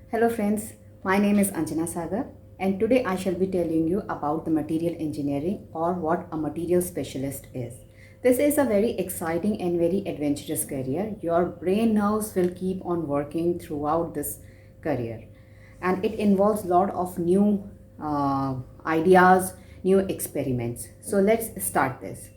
Hello friends, my name is Anjana Sagar and today I shall be telling you about the material engineering or what a material specialist is. This is a very exciting and very adventurous career. Your brain nerves will keep on working throughout this career and it involves a lot of new ideas, new experiments. So let's start this.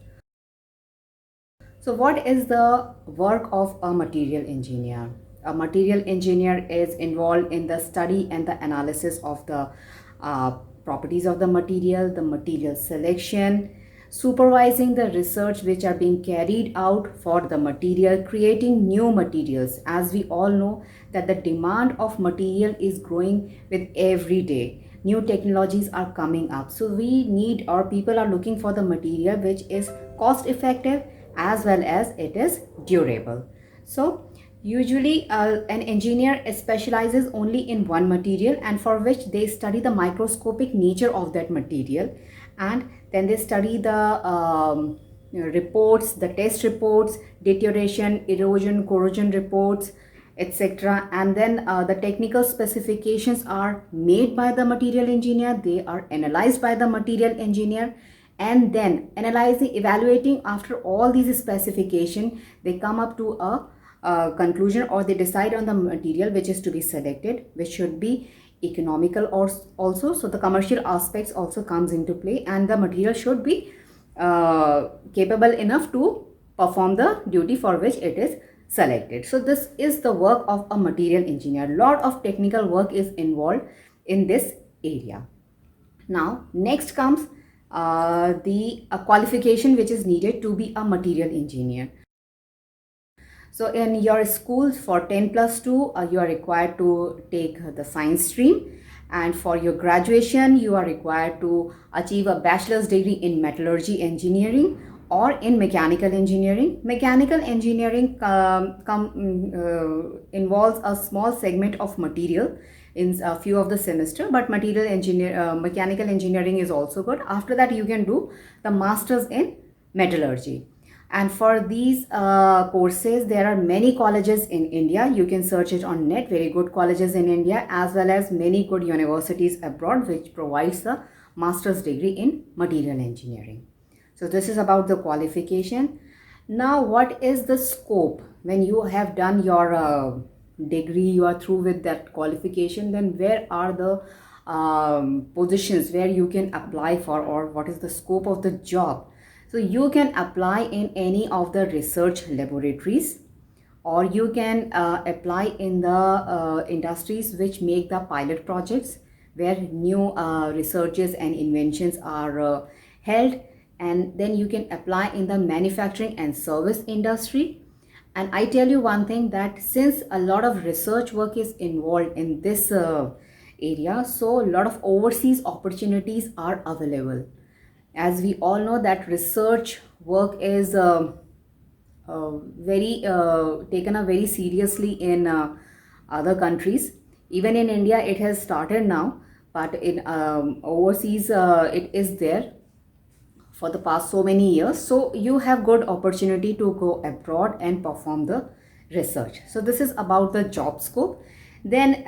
So, what is the work of a material engineer? A material engineer is involved in the study and the analysis of the uh, properties of the material selection, supervising the research which are being carried out for the material, creating new materials. As we all know that the demand of material is growing with every day. New technologies are coming up. So we need, or people are looking for the material which is cost effective as well as it is durable. So usually an engineer specializes only in one material, and for which they study the microscopic nature of that material, and then they study the reports, the test reports, deterioration, erosion, corrosion reports, etc. And then the technical specifications are made by the material engineer, they are analyzed by the material engineer, and then analyzing, evaluating after all these specification, they come up to a conclusion, or they decide on the material which is to be selected, which should be economical or also. So the commercial aspects also comes into play, and the material should be capable enough to perform the duty for which it is selected. So this is the work of a material engineer. Lot of technical work is involved in this area. Now next comes the qualification which is needed to be a material engineer. So in your school for 10 plus 2, you are required to take the science stream, and for your graduation you are required to achieve a bachelor's degree in metallurgy engineering or in mechanical engineering. Mechanical engineering involves a small segment of material in a few of the semester, but mechanical engineering is also good. After that you can do the masters in metallurgy. And for these courses, there are many colleges in India. You can search it on net. Very good colleges in India, as well as many good universities abroad which provides the master's degree in material engineering. So this is about the qualification. Now what is the scope? When you have done your degree, you are through with that qualification, then where are the positions where you can apply for, or what is the scope of the job? So you can apply in any of the research laboratories, or you can apply in the industries which make the pilot projects, where new researches and inventions are held. And then you can apply in the manufacturing and service industry. And I tell you one thing, that since a lot of research work is involved in this area, so a lot of overseas opportunities are available. As we all know that research work is very taken up very seriously in other countries. Even in India it has started now, but in overseas it is there for the past so many years. So you have good opportunity to go abroad and perform the research. So this is about the job scope. Then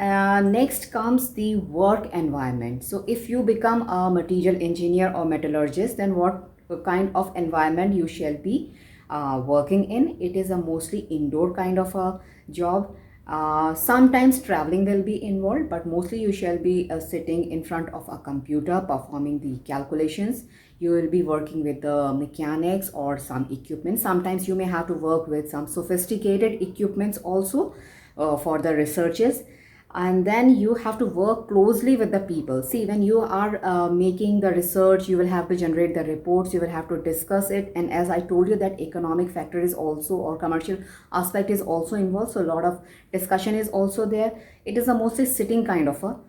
next comes the work environment. So if you become a material engineer or metallurgist, then what kind of environment you shall be working in? It is a mostly indoor kind of a job. Sometimes traveling will be involved, but mostly you shall be sitting in front of a computer performing the calculations. You will be working with the mechanics or some equipment. Sometimes you may have to work with some sophisticated equipments also for the researches. And then you have to work closely with the people. See, when you are making the research, you will have to generate the reports, you will have to discuss it, and as I told you that economic factor is also, or commercial aspect is also involved, so a lot of discussion is also there. It is a mostly sitting kind of a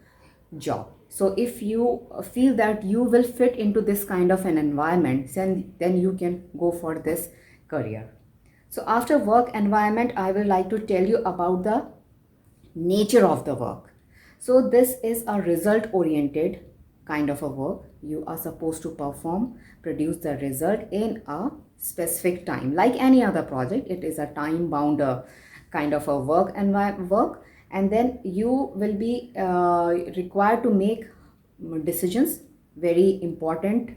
job. So if you feel that you will fit into this kind of an environment, then you can go for this career. So after work environment, I will like to tell you about the nature of the work. So this is a result oriented kind of a work. You are supposed to perform, produce the result in a specific time. Like any other project, it is a time bound kind of a work. and then you will be required to make decisions, very important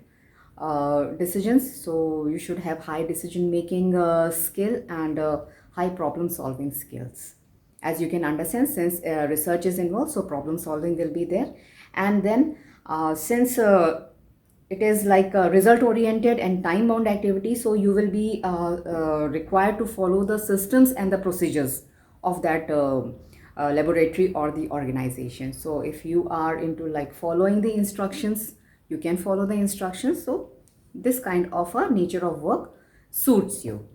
decisions. So you should have high decision making skill and high problem solving skills. As you can understand, since research is involved, so problem solving will be there. And then since it is like a result oriented and time bound activity, so you will be required to follow the systems and the procedures of that laboratory or the organization. So if you are into like following the instructions, you can follow the instructions. So this kind of a nature of work suits you.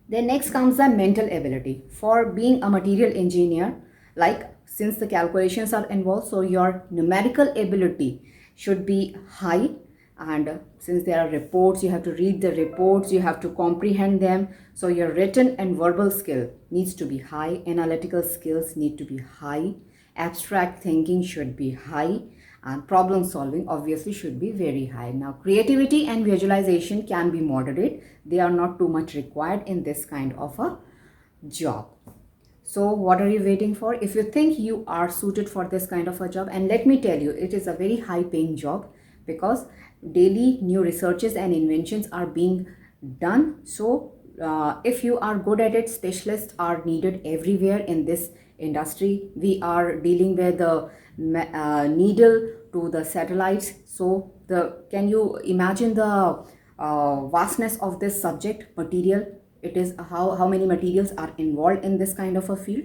Then next comes the mental ability. For being a material engineer, like since the calculations are involved, so your numerical ability should be high. And since there are reports, you have to read the reports, you have to comprehend them. So your written and verbal skill needs to be high, analytical skills need to be high, abstract thinking should be high, and problem solving obviously should be very high. Now creativity and visualization can be moderate, they are not too much required in this kind of a job. So what are you waiting for? If you think you are suited for this kind of a job, and let me tell you, it is a very high paying job, because daily new researches and inventions are being done. So if you are good at it, specialists are needed everywhere in this industry. We are dealing with the needle to the satellites. So can you imagine the vastness of this subject material? It is how many materials are involved in this kind of a field.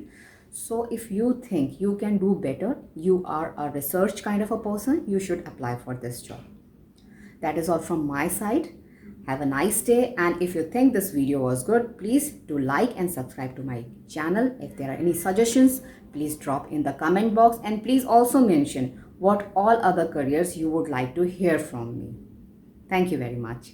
So if you think you can do better, you are a research kind of a person, you should apply for this job. That is all from my side. Have a nice day, and if you think this video was good, please do like and subscribe to my channel. If there are any suggestions, please drop in the comment box, and please also mention what all other careers you would like to hear from me. Thank you very much.